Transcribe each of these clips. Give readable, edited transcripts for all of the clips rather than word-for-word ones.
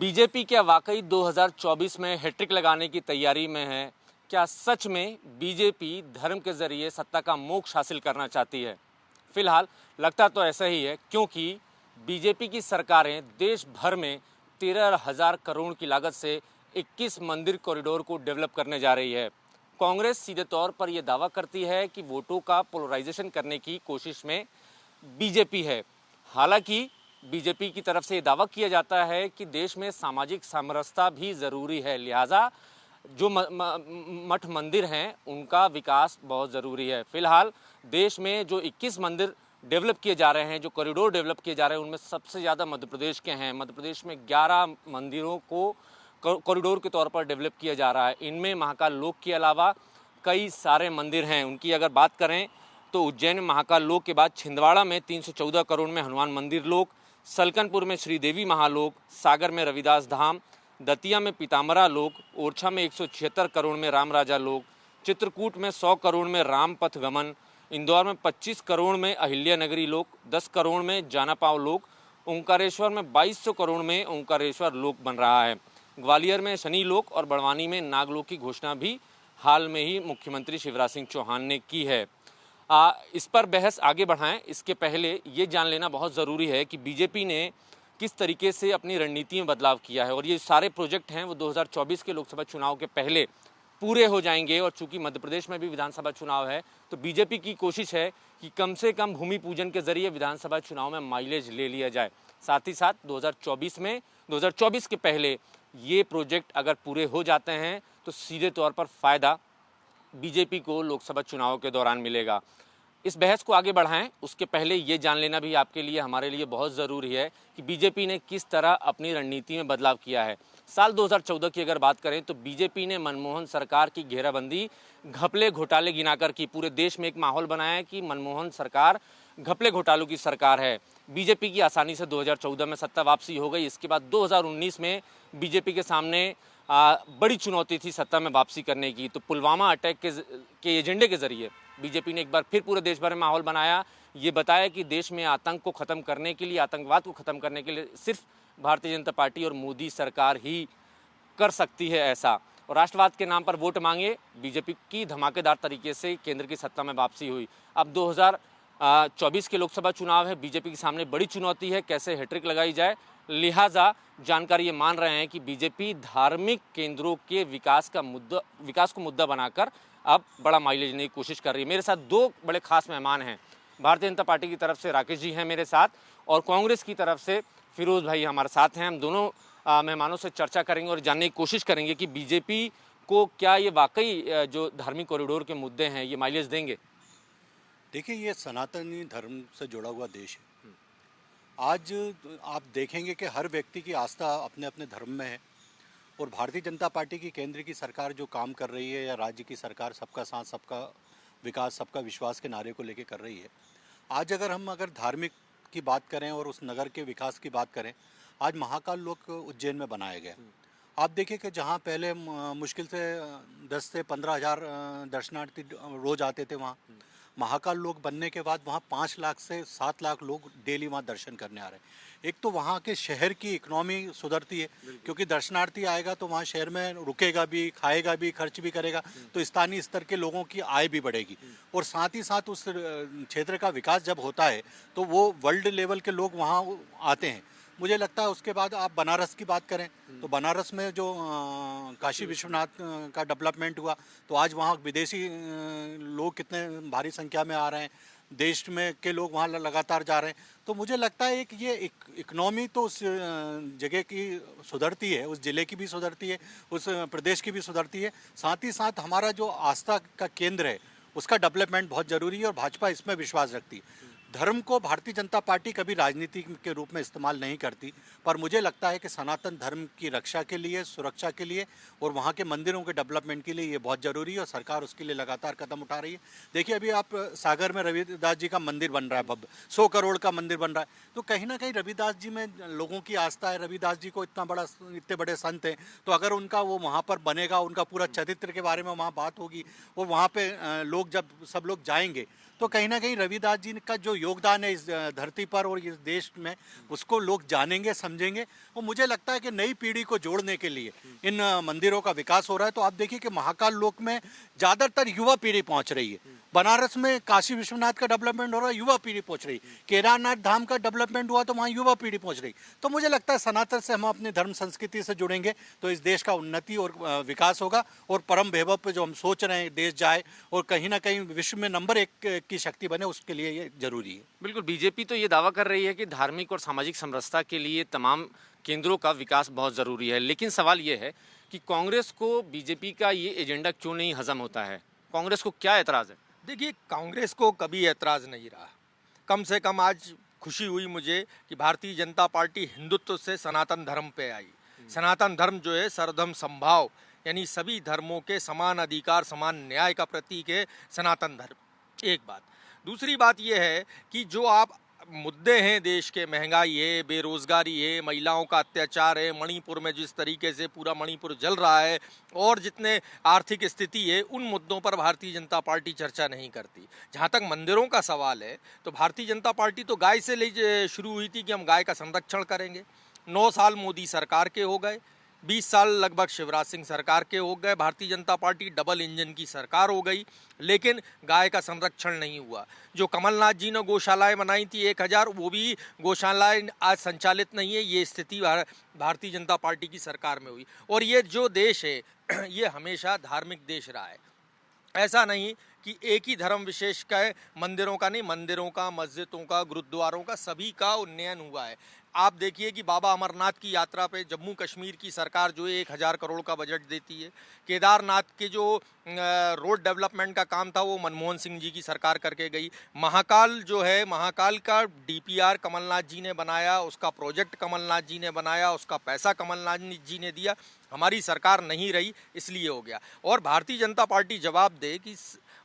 BJP क्या वाकई 2024 में हैट्रिक लगाने की तैयारी में है? क्या सच में बीजेपी धर्म के जरिए सत्ता का मोक्ष हासिल करना चाहती है? फिलहाल लगता तो ऐसा ही है, क्योंकि बीजेपी की सरकारें देश भर में 13,000 करोड़ की लागत से 21 मंदिर कॉरिडोर को डेवलप करने जा रही है। कांग्रेस सीधे तौर पर यह दावा करती है कि वोटों का पोलराइजेशन करने की कोशिश में बीजेपी है। हालांकि बीजेपी की तरफ से ये दावा किया जाता है कि देश में सामाजिक समरसता भी ज़रूरी है, लिहाजा जो मठ मंदिर हैं उनका विकास बहुत ज़रूरी है। फिलहाल देश में जो 21 मंदिर डेवलप किए जा रहे हैं, जो कॉरिडोर डेवलप किए जा रहे हैं, उनमें सबसे ज़्यादा मध्य प्रदेश के हैं। मध्य प्रदेश में 11 मंदिरों को कॉरिडोर के तौर पर डेवलप किया जा रहा है। इनमें महाकाल लोक के अलावा कई सारे मंदिर हैं। उनकी अगर बात करें तो उज्जैन में महाकाल लोक के बाद छिंदवाड़ा में 314 करोड़ में हनुमान मंदिर लोक, सलकनपुर में श्रीदेवी महालोक, सागर में रविदास धाम, दतिया में पीताम्बरा लोक, ओरछा में 176 करोड़ में राम राजा लोक, चित्रकूट में 100 करोड़ में राम पथ गमन, इंदौर में 25 करोड़ में अहिल्या नगरी लोक, 10 करोड़ में जानापाव लोक, ओंकारेश्वर में 2200 करोड़ में ओंकारेश्वर लोक बन रहा है। ग्वालियर में शनि लोक और बड़वानी में नागलोक की घोषणा भी हाल में ही मुख्यमंत्री शिवराज सिंह चौहान ने की है। इस पर बहस आगे बढ़ाएं इसके पहले ये जान लेना बहुत ज़रूरी है कि बीजेपी ने किस तरीके से अपनी रणनीति में बदलाव किया है, और ये सारे प्रोजेक्ट हैं वो 2024 के लोकसभा चुनाव के पहले पूरे हो जाएंगे। और चूंकि मध्य प्रदेश में भी विधानसभा चुनाव है, तो बीजेपी की कोशिश है कि कम से कम भूमि पूजन के जरिए विधानसभा चुनाव में माइलेज ले लिया जाए। साथ ही साथ 2024 के पहले ये प्रोजेक्ट अगर पूरे हो जाते हैं तो सीधे तौर पर फ़ायदा बीजेपी को लोकसभा चुनाव के दौरान मिलेगा। इस बहस को आगे बढ़ाएं उसके पहले ये जान लेना भी आपके लिए, हमारे लिए बहुत ज़रूरी है कि बीजेपी ने किस तरह अपनी रणनीति में बदलाव किया है। साल 2014 की अगर बात करें तो बीजेपी ने मनमोहन सरकार की घेराबंदी घपले घोटाले गिनाकर की। पूरे देश में एक माहौल बनाया कि मनमोहन सरकार घपले घोटालों की सरकार है। बीजेपी की आसानी से 2014 में सत्ता वापसी हो गई। इसके बाद 2019 में बीजेपी के सामने बड़ी चुनौती थी सत्ता में वापसी करने की। तो पुलवामा अटैक के एजेंडे के जरिए बीजेपी ने एक बार फिर पूरे देश भर में माहौल बनाया। ये बताया कि देश में आतंक को ख़त्म करने के लिए, आतंकवाद को ख़त्म करने के लिए सिर्फ भारतीय जनता पार्टी और मोदी सरकार ही कर सकती है ऐसा। और राष्ट्रवाद के नाम पर वोट मांगे, बीजेपी की धमाकेदार तरीके से केंद्र की सत्ता में वापसी हुई। अब 2024 के लोकसभा चुनाव है, बीजेपी के सामने बड़ी चुनौती है कैसे हैट्रिक लगाई जाए। लिहाजा जानकार ये मान रहे हैं कि बीजेपी धार्मिक केंद्रों के विकास को मुद्दा बनाकर अब बड़ा माइलेज लेने की कोशिश कर रही है। मेरे साथ दो बड़े खास मेहमान हैं। भारतीय जनता पार्टी की तरफ से राकेश जी हैं मेरे साथ, और कांग्रेस की तरफ से फिरोज भाई हमारे साथ हैं। हम दोनों मेहमानों से चर्चा करेंगे और जानने की कोशिश करेंगे कि बीजेपी को क्या ये वाकई जो धार्मिक कॉरिडोर के मुद्दे हैं ये माइलेज देंगे। देखिए, ये सनातनी धर्म से जुड़ा हुआ देश है। आज आप देखेंगे कि हर व्यक्ति की आस्था अपने अपने धर्म में है, और भारतीय जनता पार्टी की केंद्र की सरकार जो काम कर रही है, या राज्य की सरकार सबका साथ सबका विकास सबका विश्वास के नारे को लेकर कर रही है। आज अगर धार्मिक की बात करें और उस नगर के विकास की बात करें, आज महाकाल लोक उज्जैन में बनाया गया। आप देखिए कि जहाँ पहले मुश्किल से 10 से 15 हज़ार दर्शनार्थी रोज आते थे, वहाँ महाकाल लोक बनने के बाद वहाँ 5 लाख से 7 लाख लोग डेली वहाँ दर्शन करने आ रहे हैं। एक तो वहाँ के शहर की इकोनॉमी सुधरती है, क्योंकि दर्शनार्थी आएगा तो वहाँ शहर में रुकेगा भी, खाएगा भी, खर्च भी करेगा, तो स्थानीय स्तर के लोगों की आय भी बढ़ेगी। और साथ ही साथ उस क्षेत्र का विकास जब होता है तो वो वर्ल्ड लेवल के लोग वहाँ आते हैं। मुझे लगता है उसके बाद आप बनारस की बात करें तो बनारस में जो काशी विश्वनाथ का डेवलपमेंट हुआ, तो आज वहाँ विदेशी लोग कितने भारी संख्या में आ रहे हैं, देश में के लोग वहाँ लगातार जा रहे हैं। तो मुझे लगता है कि ये इकनॉमी तो उस जगह की सुधरती है, उस ज़िले की भी सुधरती है, उस प्रदेश की भी सुधरती है। साथ ही साथ हमारा जो आस्था का केंद्र है उसका डेवलपमेंट बहुत ज़रूरी है, और भाजपा इसमें विश्वास रखती है। धर्म को भारतीय जनता पार्टी कभी राजनीति के रूप में इस्तेमाल नहीं करती, पर मुझे लगता है कि सनातन धर्म की रक्षा के लिए, सुरक्षा के लिए और वहाँ के मंदिरों के डेवलपमेंट के लिए ये बहुत ज़रूरी है, और सरकार उसके लिए लगातार कदम उठा रही है। देखिए, अभी आप सागर में रविदास जी का मंदिर बन रहा है, भव्य 100 करोड़ का मंदिर बन रहा है। तो कहीं ना कहीं रविदास जी में लोगों की आस्था है, रविदास जी को इतने बड़े संत हैं, तो अगर उनका वो वहाँ पर बनेगा, उनका पूरा चरित्र के बारे में वहाँ बात होगी, और वहाँ पर लोग जब सब लोग जाएंगे तो कहीं ना कहीं रविदास जी का जो योगदान है इस धरती पर और इस देश में, उसको लोग जानेंगे, समझेंगे। और मुझे लगता है कि नई पीढ़ी को जोड़ने के लिए इन मंदिरों का विकास हो रहा है। तो आप देखिए कि महाकाल लोक में ज़्यादातर युवा पीढ़ी पहुंच रही है। बनारस में काशी विश्वनाथ का डेवलपमेंट हो रहा है, युवा पीढ़ी पहुंच रही। केदारनाथ धाम का डेवलपमेंट हुआ तो वहाँ युवा पीढ़ी पहुंच रही। तो मुझे लगता है सनातन से हम अपनी धर्म संस्कृति से जुड़ेंगे तो इस देश का उन्नति और विकास होगा, और परम वैभव पे जो हम सोच रहे हैं देश जाए और कहीं ना कहीं विश्व में नंबर 1 की शक्ति बने, उसके लिए ये जरूरी है। बिल्कुल, बीजेपी तो ये दावा कर रही है कि धार्मिक और सामाजिक समरसता के लिए तमाम केंद्रों का विकास बहुत ज़रूरी है, लेकिन सवाल ये है कि कांग्रेस को बीजेपी का ये एजेंडा क्यों नहीं हजम होता है? कांग्रेस को क्या एतराज़ है? देखिए, कांग्रेस को कभी ऐतराज़ नहीं रहा। कम से कम आज खुशी हुई मुझे कि भारतीय जनता पार्टी हिंदुत्व से सनातन धर्म पे आई। सनातन धर्म जो है सर्वधर्म समभाव, यानी सभी धर्मों के समान अधिकार, समान न्याय का प्रतीक है सनातन धर्म। एक बात। दूसरी बात यह है कि जो आप मुद्दे हैं देश के, महंगाई है, बेरोजगारी है, महिलाओं का अत्याचार है, मणिपुर में जिस तरीके से पूरा मणिपुर जल रहा है, और जितने आर्थिक स्थिति है, उन मुद्दों पर भारतीय जनता पार्टी चर्चा नहीं करती। जहाँ तक मंदिरों का सवाल है तो भारतीय जनता पार्टी तो गाय से ले शुरू हुई थी कि हम गाय का संरक्षण करेंगे। 9 साल मोदी सरकार के हो गए, 20 साल लगभग शिवराज सिंह सरकार के हो गए, Bharatiya Janata party double engine की सरकार हो गई, लेकिन गाय का संरक्षण नहीं हुआ। जो कमलनाथ जी ने गौशालाएं बनाई थी 1000, वो भी गौशालाएं आज संचालित नहीं है। ये स्थिति भारतीय जनता पार्टी की सरकार में हुई। और ये जो देश है ये हमेशा धार्मिक देश रहा है। ऐसा नहीं कि एक ही धर्म विशेष का है, मंदिरों का नहीं, मंदिरों का, मस्जिदों का, गुरुद्वारों का, सभी का उन्नयन हुआ है। आप देखिए कि बाबा अमरनाथ की यात्रा पे जम्मू कश्मीर की सरकार जो है 1000 करोड़ का बजट देती है। केदारनाथ के जो रोड डेवलपमेंट का काम था वो मनमोहन सिंह जी की सरकार करके गई। महाकाल जो है, महाकाल का डीपीआर कमलनाथ जी ने बनाया, उसका प्रोजेक्ट कमलनाथ जी ने बनाया, उसका पैसा कमलनाथ जी ने दिया। हमारी सरकार नहीं रही इसलिए हो गया। और भारतीय जनता पार्टी जवाब दे कि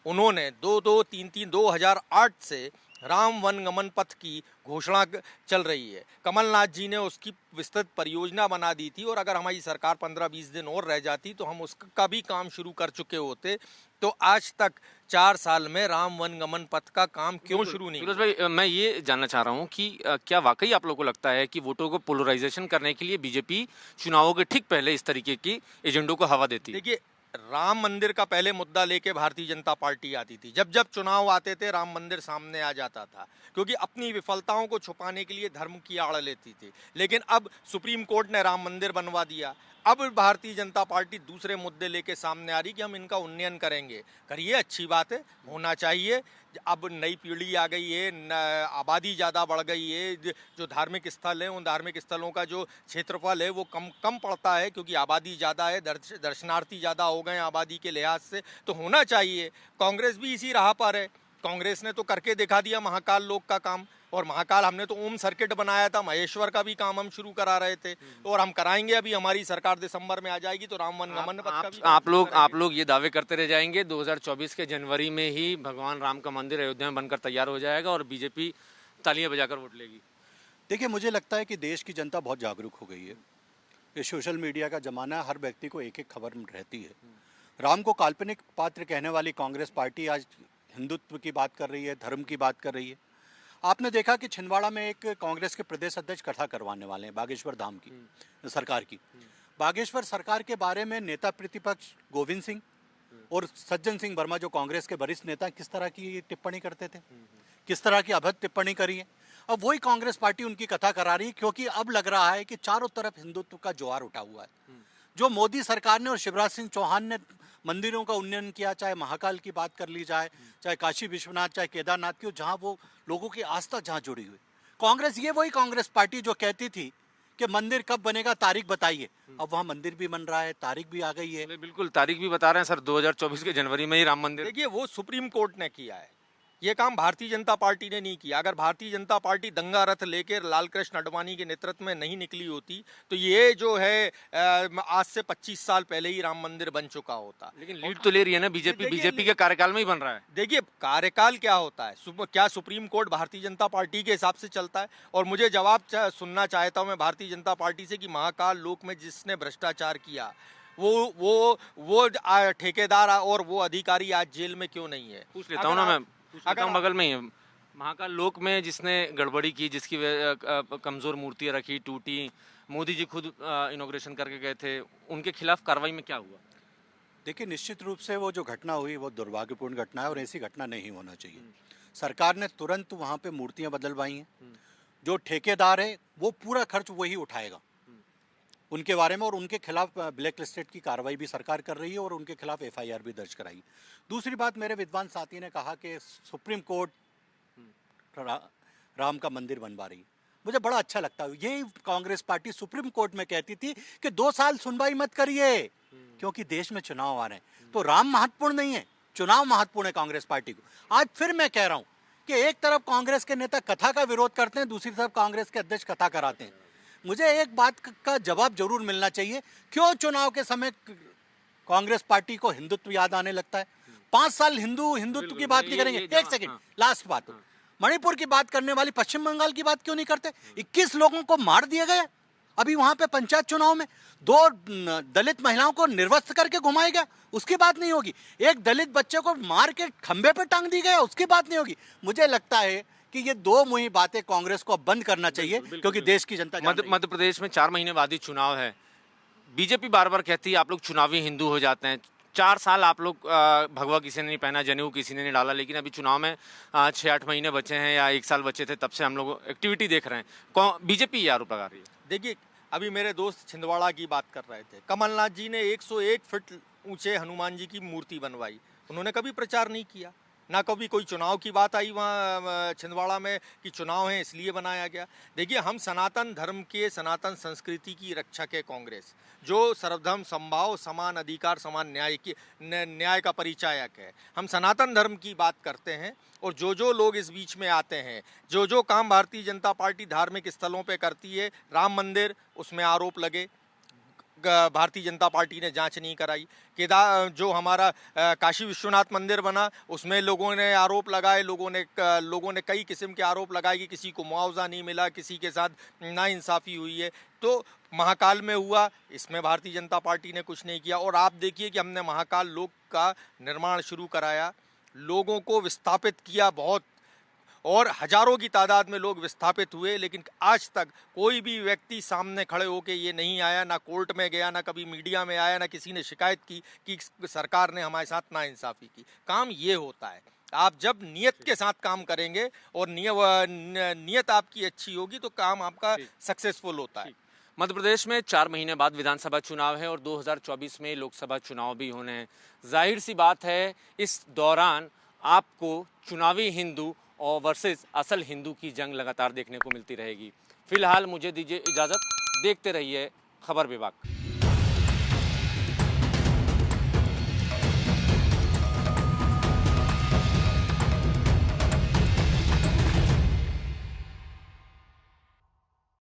उन्होंने 2008 से राम वनगमन पथ की घोषणा चल रही है। कमलनाथ जी ने उसकी विस्तृत परियोजना बना दी थी, और अगर हमारी सरकार 15-20 दिन और रह जाती तो हम उसका भी काम शुरू कर चुके होते। तो आज तक 4 साल में राम वनगमन पथ का काम क्यों शुरू नहीं? फिरोज भाई, मैं ये जानना चाह रहा हूँ कि क्या वाकई आप लोगों को लगता है कि वोटों को पोलराइजेशन करने के लिए बीजेपी चुनावों के ठीक पहले इस तरीके की एजेंडों को हवा देती है? देखिए, राम मंदिर का पहले मुद्दा लेके भारतीय जनता पार्टी आती थी। जब जब चुनाव आते थे राम मंदिर सामने आ जाता था, क्योंकि अपनी विफलताओं को छुपाने के लिए धर्म की आड़ लेती थी। लेकिन अब सुप्रीम कोर्ट ने राम मंदिर बनवा दिया। अब भारतीय जनता पार्टी दूसरे मुद्दे लेके सामने आ रही कि हम इनका उन्नयन करेंगे। करिए, अच्छी बात है, होना चाहिए। अब नई पीढ़ी आ गई है, आबादी ज़्यादा बढ़ गई है, जो धार्मिक स्थल हैं उन धार्मिक स्थलों का जो क्षेत्रफल है वो कम पड़ता है, क्योंकि आबादी ज़्यादा है, दर्शनार्थी ज़्यादा हो गए आबादी के लिहाज से, तो होना चाहिए। कांग्रेस भी इसी राह पर है। कांग्रेस ने तो करके दिखा दिया महाकाल लोक का काम, और महाकाल हमने तो ओम सर्किट बनाया था, महेश्वर का भी काम हम शुरू करा रहे थे, और हम कराएंगे। अभी हमारी सरकार दिसंबर में आ जाएगी तो राम वनगमन पथ का भी आप लोग ये दावे करते रह जाएंगे 2024 के जनवरी में ही भगवान राम का मंदिर अयोध्या में बनकर तैयार हो जाएगा और बीजेपी तालियां बजाकर वोट लेगी? देखिए, मुझे लगता है कि देश की जनता बहुत जागरूक हो गई है। ये सोशल मीडिया का जमाना है, हर व्यक्ति को एक एक खबर रहती है। राम को काल्पनिक पात्र कहने वाली कांग्रेस पार्टी आज हिंदुत्व की बात कर रही है, धर्म की बात कर रही है। आपने देखा कि छिंदवाड़ा में एक कांग्रेस के प्रदेश अध्यक्ष कथा करवाने वाले हैं बागेश्वर धाम की सरकार की। बागेश्वर सरकार के बारे में नेता प्रतिपक्ष गोविंद सिंह और सज्जन सिंह वर्मा, जो कांग्रेस के वरिष्ठ नेता, किस तरह की टिप्पणी करते थे, किस तरह की अभद्र टिप्पणी करी है। अब वही कांग्रेस पार्टी उनकी कथा करा रही है, क्योंकि अब लग रहा है कि चारों तरफ हिंदुत्व का ज्वार उठा हुआ है। जो मोदी सरकार ने और शिवराज सिंह चौहान ने मंदिरों का उन्नयन किया, चाहे महाकाल की बात कर ली जाए, चाहे काशी विश्वनाथ, चाहे केदारनाथ की, जहां वो लोगों की आस्था जहां जुड़ी हुई। कांग्रेस, ये वही कांग्रेस पार्टी जो कहती थी कि मंदिर कब बनेगा, तारीख बताइए। अब वहां मंदिर भी बन रहा है, तारीख भी आ गई है। बिल्कुल, तारीख भी बता रहे हैं सर, 2024 के जनवरी में ही राम मंदिर। देखिए, वो सुप्रीम कोर्ट ने किया है, ये काम भारतीय जनता पार्टी ने नहीं किया। अगर भारतीय जनता पार्टी दंगा रथ लेकर लालकृष्ण आडवाणी के नेतृत्व में नहीं निकली होती तो ये जो है आज से 25 साल पहले ही राम मंदिर बन चुका होता। लेकिन लीड तो ले रही है ना बीजेपी के कार्यकाल में ही बन रहा है। देखिए, कार्यकाल क्या होता है, क्या supreme court Bharatiya Janata party के हिसाब से चलता है? और मुझे जवाब सुनना चाहता हूँ मैं भारतीय जनता पार्टी से कि महाकाल लोक में जिसने भ्रष्टाचार किया वो ठेकेदार और वो अधिकारी आज जेल में क्यों नहीं है? पूछ लेता हूँ ना मैं, अगर बगल में ही है महाकाल लोक में जिसने गड़बड़ी की, जिसकी कमजोर मूर्तियां रखी, टूटी, मोदी जी खुद इनॉग्रेशन करके गए थे, उनके खिलाफ कार्रवाई में क्या हुआ? देखिए, निश्चित रूप से वो जो घटना हुई वो दुर्भाग्यपूर्ण घटना है और ऐसी घटना नहीं होना चाहिए। सरकार ने तुरंत वहाँ पे मूर्तियां बदलवाई हैं। जो ठेकेदार है वो पूरा खर्च वही उठाएगा उनके बारे में, और उनके खिलाफ ब्लैक लिस्टेड की कार्रवाई भी सरकार कर रही है और उनके खिलाफ एफआईआर भी दर्ज कराई। दूसरी बात, मेरे विद्वान साथी ने कहा कि सुप्रीम कोर्ट राम का मंदिर बनवा रही है। मुझे बड़ा अच्छा लगता है। यही कांग्रेस पार्टी सुप्रीम कोर्ट में कहती थी कि 2 साल सुनवाई मत करिए क्योंकि देश में चुनाव आ रहे हैं। तो राम महत्वपूर्ण नहीं है, चुनाव महत्वपूर्ण है कांग्रेस पार्टी को। आज फिर मैं कह रहा हूं कि एक तरफ कांग्रेस के नेता कथा का विरोध करते हैं, दूसरी तरफ कांग्रेस के अध्यक्ष कथा कराते हैं। मुझे एक बात का जवाब जरूर मिलना चाहिए, क्यों चुनाव के समय कांग्रेस पार्टी को हिंदुत्व याद आने लगता है? 5 साल हिंदुत्व की बात नहीं करेंगे। एक सेकंड, लास्ट बात, मणिपुर की बात करने वाली पश्चिम बंगाल की बात क्यों नहीं करते? 21 लोगों को मार दिया गया अभी वहां पे पंचायत चुनाव में। 2 दलित महिलाओं को निर्वस्त्र करके घुमाया गया, उसकी बात नहीं होगी। एक दलित बच्चे को मार के खंबे पे टांग दी गया, उसकी बात नहीं होगी। मुझे लगता है कि ये 2 मुहिम बातें कांग्रेस को बंद करना चाहिए, क्योंकि देश की जनता मध्य प्रदेश में 4 महीने बाद ही चुनाव है। बीजेपी बार बार कहती है आप लोग चुनावी हिंदू हो जाते हैं। 4 साल आप लोग भगवा किसी ने नहीं पहना, जनेऊ किसी ने नहीं डाला, लेकिन अभी चुनाव में 6-8 महीने बचे हैं या 1 साल बचे थे, तब से हम लोग एक्टिविटी देख रहे हैं। बीजेपी ये आरोप लगा रही है। देखिए, अभी मेरे दोस्त छिंदवाड़ा की बात कर रहे थे। कमलनाथ जी ने 101 फीट ऊंचे हनुमान जी की मूर्ति बनवाई, उन्होंने कभी प्रचार नहीं किया, ना कभी कोई चुनाव की बात आई वहाँ छिंदवाड़ा में कि चुनाव है इसलिए बनाया गया। देखिए, हम सनातन धर्म के, सनातन संस्कृति की रक्षक है कांग्रेस, जो सर्वधर्म समभाव, समान अधिकार, समान न्याय का परिचायक है। हम सनातन धर्म की बात करते हैं और जो लोग इस बीच में आते हैं, जो काम भारतीय जनता पार्टी धार्मिक स्थलों पे करती है, राम मंदिर उसमें आरोप लगे, भारतीय जनता पार्टी ने जांच नहीं कराई। जो हमारा काशी विश्वनाथ मंदिर बना उसमें लोगों ने आरोप लगाए, लोगों ने कई किस्म के आरोप लगाए कि किसी को मुआवजा नहीं मिला, किसी के साथ नाइंसाफ़ी हुई है। तो महाकाल में हुआ, इसमें भारतीय जनता पार्टी ने कुछ नहीं किया। और आप देखिए कि हमने महाकाल लोक का निर्माण शुरू कराया, लोगों को विस्थापित किया बहुत, और हजारों की तादाद में लोग विस्थापित हुए, लेकिन आज तक कोई भी व्यक्ति सामने खड़े होके ये नहीं आया, ना कोर्ट में गया, ना कभी मीडिया में आया, ना किसी ने शिकायत की कि सरकार ने हमारे साथ नाइंसाफ़ी की। काम ये होता है, आप जब नियत के साथ काम करेंगे और नियत आपकी अच्छी होगी तो काम आपका सक्सेसफुल होता है। मध्य प्रदेश में 4 महीने बाद विधानसभा चुनाव है और 2024 में लोकसभा चुनाव भी होने हैं। जाहिर सी बात है इस दौरान आपको चुनावी हिंदू और वर्सेस असल हिंदू की जंग लगातार देखने को मिलती रहेगी। फिलहाल मुझे दीजिए इजाज़त, देखते रहिए खबर विभाग।